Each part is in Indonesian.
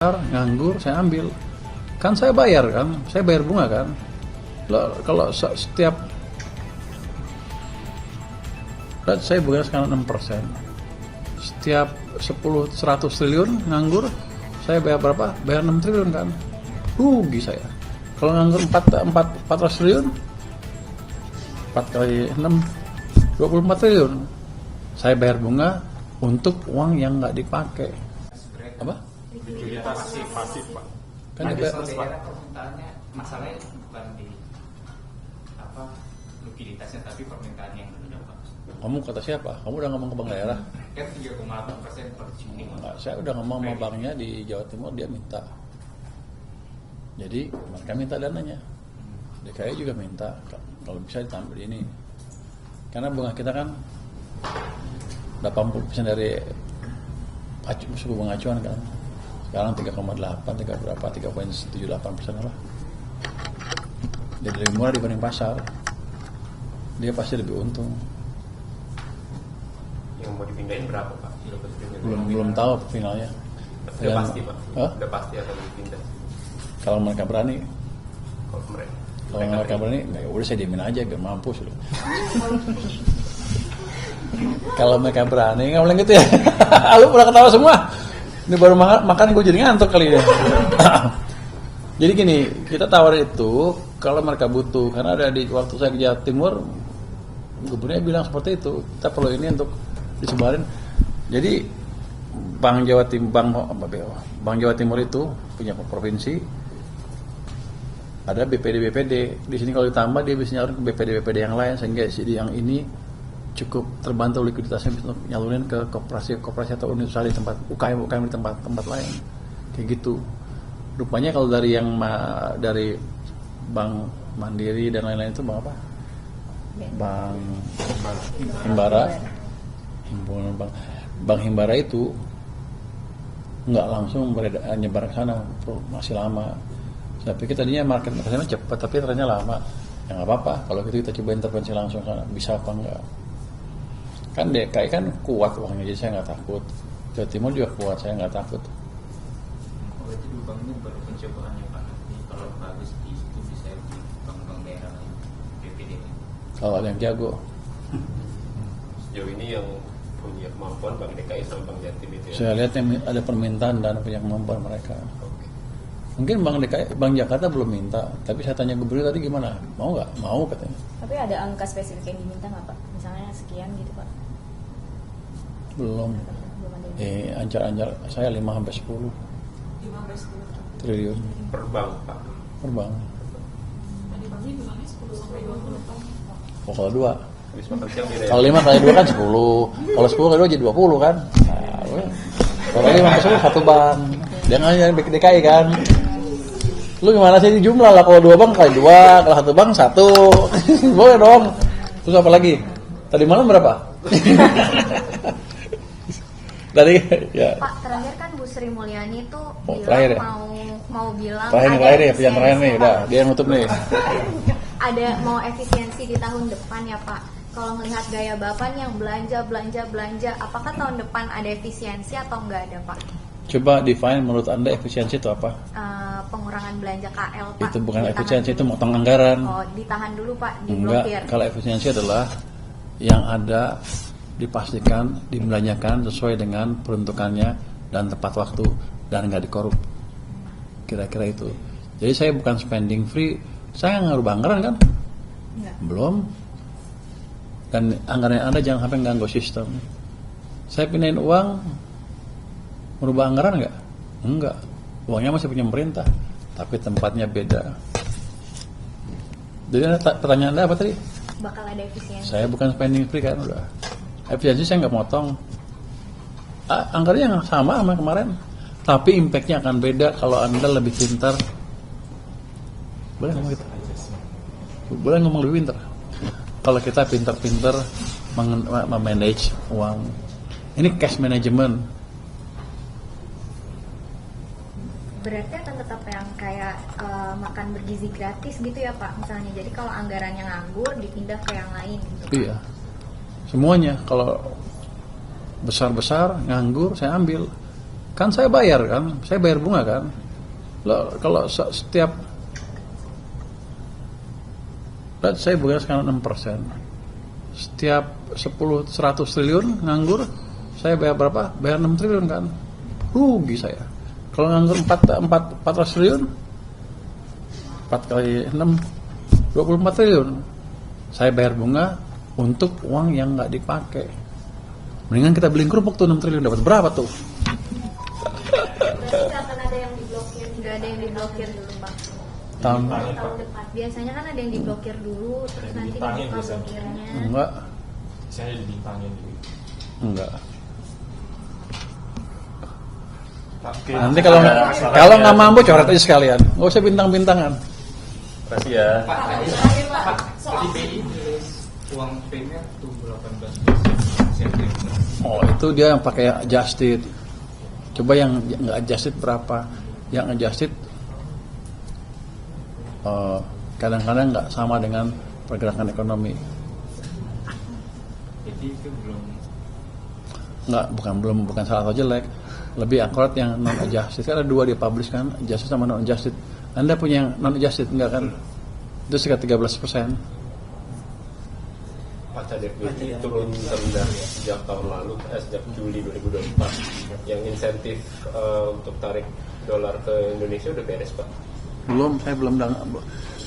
nganggur saya ambil, kan saya bayar bunga kan. Kalau setiap saya bunga sekarang 6%, setiap 100 triliun nganggur saya bayar berapa? Bayar 6 triliun kan, rugi saya. Kalau nganggur 400 triliun 4 kali 6 24 triliun saya bayar bunga untuk uang yang nggak dipakai. Apa? Pasif Pak. Kan daerah permintaannya masalahnya bukan di likuiditasnya tapi permintaannya yang benar Pak. Kamu kata siapa? Kamu udah ngomong ke bank daerah? Kan 3,8% per Juni. Enggak, saya udah ngomong sama banknya di Jawa Timur, dia minta. Jadi mereka minta dananya. DKI juga minta kalau bisa ditambah ini. Karena bunga kita kan 80% dari suku bunga acuan kan. Sekarang 3,8, 3,78% lah. Jadi lebih murah dibanding pasar. Dia pasti lebih untung. Yang mau dipindahin berapa Pak? Belum tahu finalnya. Udah pasti Pak. Hah? Udah pasti akan dipindah. Kalau mereka berani. Kalau Mereka berani, nggak, udah saya diemin aja biar mampus loh. Kalau mereka berani, nggak boleh gitu ya. Lu pernah ketawa semua. Ini baru makan gue jadi ngantuk kali ya. Jadi gini, kita tawar itu kalau mereka butuh, karena ada di waktu saya ke Jawa Timur, gubernurnya bilang seperti itu. Kita perlu ini untuk disebarin. Jadi Bank Jawa Timur itu punya provinsi, ada BPD. Di sini kalau ditambah dia bisa nyalurin ke BPD yang lain, sehingga yang ini cukup terbantu likuiditasnya untuk nyalurin ke koperasi atau unit usaha di tempat UKM di tempat lain, kayak gitu. Rupanya kalau dari Bank Mandiri dan lain-lain itu Bank apa? Bank Himbara, Bank Himbara itu nggak langsung nyebar ke sana, masih lama. Saya pikir tadinya market sana cepat, tapi ternyata lama. Ya nggak apa-apa, kalau gitu kita coba intervensi langsung sana, bisa apa enggak? Kan DKI kan kuat uangnya, jadi saya nggak takut. Jawa Timur juga kuat, saya nggak takut. Kalau itu dua bank ini baru pencobaannya Pak. Jadi kalau bagus di situ bisa di bank-bank daerah lain, BPD. Kalau ada yang jago. sejauh ini yang punya kemampuan Bank DKI sama Bank Jatim itu ya? Saya lihat yang ada permintaan dan punya kemampuan mereka. Oke. Mungkin Bank Jakarta belum minta, tapi saya tanya gubernur tadi gimana? Mau nggak? Mau katanya. Tapi ada angka spesifik yang diminta nggak Pak? Misalnya sekian gitu Pak? Belum. Belum ada. Ancar-ancar saya 5-10 triliun Per bank Pak. per bank. Oh, kalau 2. Habis makan siang beda ya? Kalau 5 kali 2 kan 10. Kalau 10 kali 2 jadi 20 kan. Nah, kalau 5-10 satu bank. Dia nggak DKI kan. Lu gimana sih ini jumlah lah, kalau 2 bank kali 2, kalau 1 bank 1. Boleh dong. Terus apa lagi? Tadi malam berapa? Tadi ya. Pak, terakhir kan Bu Sri Mulyani itu terakhir ya? mau bilang Terakhir ya, yang terakhir nih, udah dia yang nutup nih. ada mau efisiensi di tahun depan ya Pak. Kalau melihat gaya Bapak yang belanja, apakah tahun depan ada efisiensi atau enggak ada Pak? Coba define menurut Anda efisiensi itu apa? Pengurangan belanja KL Pak. Itu bukan Ditahan efisiensi, dulu. itu motong anggaran. Oh, ditahan dulu Pak, Enggak, diblokir. kalau efisiensi adalah yang ada dipastikan dibelanjakan sesuai dengan peruntukannya dan tepat waktu dan nggak dikorup. Kira-kira itu. Jadi saya bukan spending free, saya nggak ngerubah anggaran kan? Enggak. Belum. Dan anggaran yang ada jangan sampai ganggu sistem. Saya pindahin uang, merubah anggaran nggak? Enggak. Uangnya masih punya pemerintah, tapi tempatnya beda. Jadi pertanyaan Anda apa tadi? Bakal ada efisiensi. Saya bukan spending free kan udah. Efisiensi saya nggak motong. Anggarannya yang sama kemarin, tapi impactnya akan beda kalau Anda lebih pintar. Boleh ngomong gitu? Boleh ngomong lebih pintar. Kalau kita pintar-pintar memanage uang, ini cash management. Berarti akan tetap yang kayak makan bergizi gratis gitu ya Pak misalnya. Jadi kalau anggarannya nganggur dipindah ke yang lain gitu. Iya. Semuanya kalau besar-besar nganggur saya ambil. Kan saya bayar bunga kan. Kalau setiap saya bunga sekarang 6%. Setiap 100 triliun nganggur, saya bayar berapa? Bayar 6 triliun kan. Rugi saya. Kalau nganggur 400 triliun, 4 kali 6, 24 triliun. Saya bayar bunga untuk uang yang nggak dipakai. Mendingan kita beliin kerupuk tuh 6 triliun, dapat berapa tuh? Berarti akan ada yang diblokir, nggak ada yang diblokir dulu Pak. Tahun Tahun depan. Biasanya kan ada yang diblokir dulu, terus nanti dibuka blokirnya. enggak, Saya dibintangin gitu. enggak. Nanti kalau nggak mampu coret aja sekalian, nggak usah bintang-bintangan. Makasih ya. Pak, Terakhir Pak, soal tadi BI nulis uang primer tumbuh 18%. Oh itu dia yang pakai adjusted. Coba yang nggak adjusted berapa? Yang adjusted kadang-kadang nggak sama dengan pergerakan ekonomi. Jadi itu Nggak, bukan salah atau jelek. Lebih akurat yang non adjusted. Kan ada dua dia publish kan, adjusted sama non adjusted. Anda punya yang non adjusted enggak kan? Itu sekitar 13%. Pak Cadef ini turun terendah sejak tahun lalu, sejak Juli 2024. Yang insentif untuk tarik dolar ke Indonesia udah beres Pak. Saya belum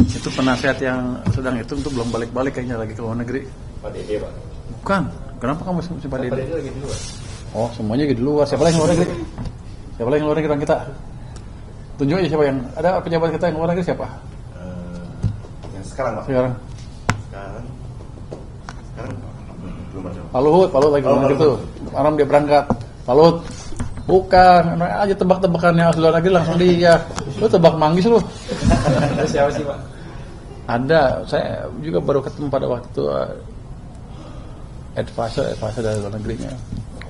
itu penasehat yang sedang itu untuk belum balik-balik kayaknya lagi ke luar negeri. Pak Dede Pak. Bukan. Kenapa kamu mesti Pak Pak Dede Dede? lagi di luar. Oh, semuanya di luar. Siapa lagi yang luar negeri? Siapa lagi yang luar negeri orang kita? Tunjuk aja siapa yang ada pejabat kita yang luar negeri siapa? Yang sekarang Pak? Sekarang. Sekarang belum ada. Pak Luhut lagi luar negeri tuh. Malam dia berangkat. Pak Luhut. Bukan, aja tebak-tebakan yang luar negeri langsung dia. Lu tebak manggis lu. Siapa sih Pak? Ada, saya juga baru ketemu pada waktu itu advisor dari luar negerinya.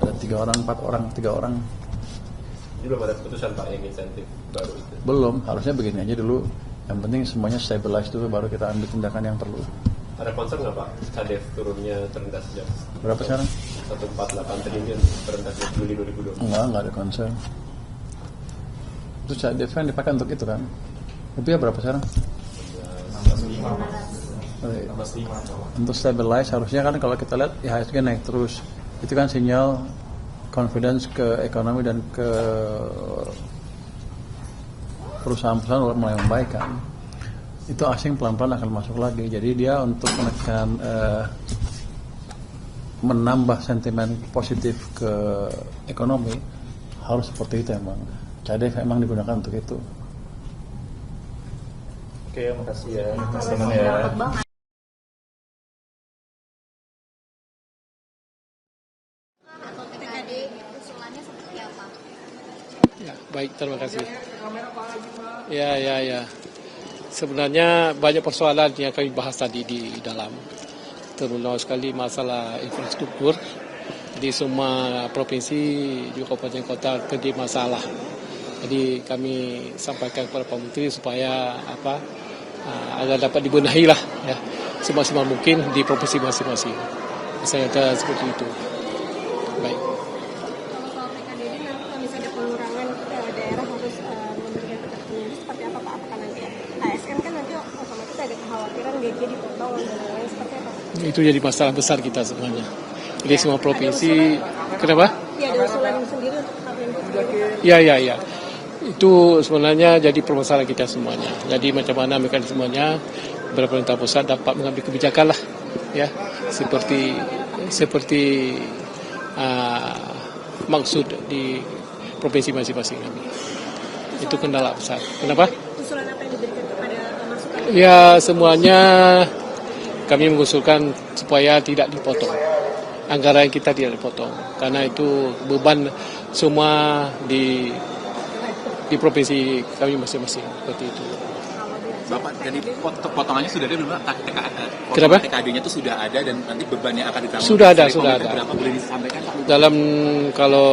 Ada 3 orang, 4 orang, 3 orang. Ini belum ada keputusan Pak yang insentif baru itu. Belum, harusnya begini aja dulu. Yang penting semuanya stabilize dulu, baru kita ambil tindakan yang perlu. Ada concern nggak Pak? Cadef turunnya terendah sejak Berapa sekarang? 148 triliun terendah sejak Juli 2020. Enggak ada concern. Itu CDF kan dipakai untuk itu kan. Tapi ya berapa sekarang? 16,5 Untuk stabilize harusnya kan kalau kita lihat IHSG naik terus. Itu kan sinyal confidence ke ekonomi dan ke perusahaan-perusahaan mulai membaik kan. Itu asing pelan-pelan akan masuk lagi. Jadi dia untuk menekan menambah sentimen positif ke ekonomi harus seperti itu emang. CDF emang digunakan untuk itu. Oke, makasih ya. Teman ya. Banget. Atau TKD usulannya seperti apa? Ya, baik, terima kasih. Ya. Sebenarnya banyak persoalan yang kami bahas tadi di dalam, terutama sekali masalah infrastruktur di semua provinsi juga kabupaten kota terjadi masalah. Jadi kami sampaikan kepada Pak Menteri supaya agar dapat dibenahi lah ya semaksimal mungkin di provinsi masing-masing. Saya kata seperti itu. Baik. Kalau soal PKD nanti kalau misalnya ada pengurangan daerah harus memberikan ketertiban seperti apa Pak? Apakah nanti ASN kan nanti otomatis ada kekhawatiran gaji dipotong dan lain-lain seperti apa? Itu jadi masalah besar kita sebenarnya. Jadi semua provinsi, kenapa? Ya ada usulan sendiri untuk KPMG sendiri. Ya. Itu sebenarnya jadi permasalahan kita semuanya. Jadi macam mana mekanismenya pemerintah pusat dapat mengambil kebijakan lah, ya seperti maksud di provinsi masing-masing kami. Itu kendala besar. Kenapa? Usulan apa yang diberikan kepada masukan? Ya semuanya kami mengusulkan supaya tidak dipotong. Anggaran kita tidak dipotong karena itu beban semua di provinsi kami masing-masing seperti itu. Bapak, jadi potongannya sudah ada belum Pak? Kenapa? TKD-nya itu sudah ada dan nanti bebannya akan ditanggung. Sudah ada. Berapa boleh disampaikan Pak? Dalam kalau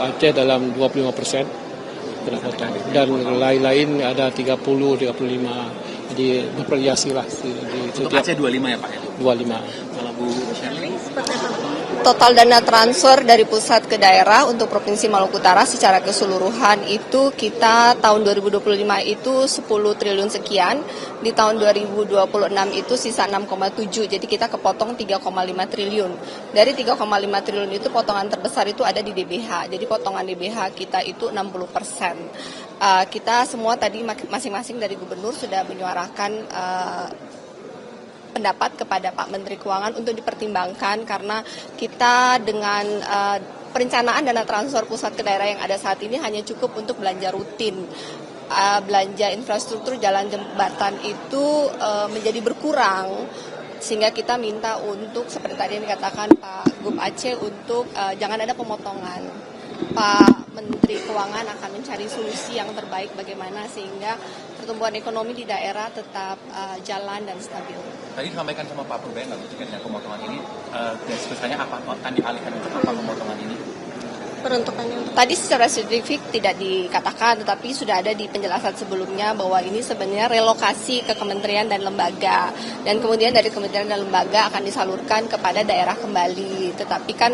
Aceh dalam 25% kena potong dan lain-lain ada 30, 35. Jadi bervariasi lah di Untuk Aceh 25 ya Pak? 25. Kalau Bu Syarli? Seperti apa? Total dana transfer dari pusat ke daerah untuk Provinsi Maluku Utara secara keseluruhan itu kita tahun 2025 itu 10 triliun sekian, di tahun 2026 itu sisa 6,7, jadi kita kepotong 3,5 triliun. Dari 3,5 triliun itu potongan terbesar itu ada di DBH, jadi potongan DBH kita itu 60%. Kita semua tadi masing-masing dari gubernur sudah menyuarakan pendapat kepada Pak Menteri Keuangan untuk dipertimbangkan karena kita dengan perencanaan dana transfer pusat ke daerah yang ada saat ini hanya cukup untuk belanja rutin. Belanja infrastruktur jalan jembatan itu menjadi berkurang, sehingga kita minta untuk seperti tadi yang dikatakan Pak Gub Aceh untuk jangan ada pemotongan. Pak Menteri Keuangan akan mencari solusi yang terbaik bagaimana sehingga pertumbuhan ekonomi di daerah tetap jalan dan stabil. Tadi disampaikan sama Pak Purbayan nggak dengan pemotongan ini, garis besarnya apa akan dialihkan untuk apa pemotongan ini? Peruntukannya untuk Tadi secara spesifik tidak dikatakan, tetapi sudah ada di penjelasan sebelumnya bahwa ini sebenarnya relokasi ke kementerian dan lembaga, dan kemudian dari kementerian dan lembaga akan disalurkan kepada daerah kembali. Tetapi kan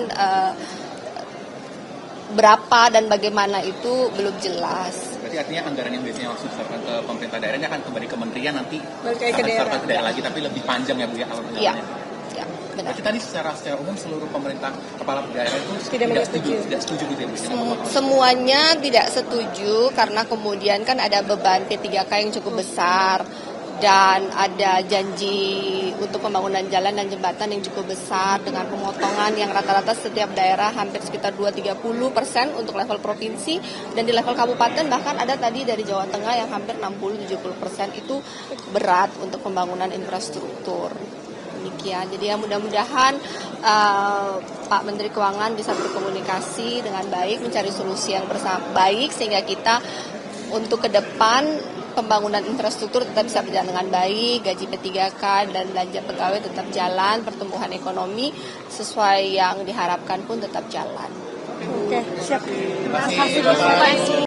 berapa dan bagaimana itu belum jelas. Berarti artinya anggaran yang biasanya langsung diserahkan ke pemerintah daerah ini akan kembali ke kementerian nanti Balik lagi ke akan diserahkan daerah. ke daerah lagi, tapi lebih panjang ya Bu ya alur Iya, jalannya. ya, benar. Berarti tadi secara umum seluruh pemerintah kepala daerah itu Tidak setuju gitu ya Bu? dengan pemotongan. Semuanya tidak setuju karena kemudian kan ada beban P3K yang cukup besar dan ada janji untuk pembangunan jalan dan jembatan yang cukup besar dengan pemotongan yang rata-rata setiap daerah hampir sekitar 2-30% untuk level provinsi, dan di level kabupaten bahkan ada tadi dari Jawa Tengah yang hampir 60-70% itu berat untuk pembangunan infrastruktur. Demikian, jadi ya mudah-mudahan Pak Menteri Keuangan bisa berkomunikasi dengan baik, mencari solusi yang baik sehingga kita untuk ke depan pembangunan infrastruktur tetap bisa berjalan dengan baik, gaji P3K dan belanja pegawai tetap jalan, pertumbuhan ekonomi sesuai yang diharapkan pun tetap jalan. Oke, siap. Terima kasih.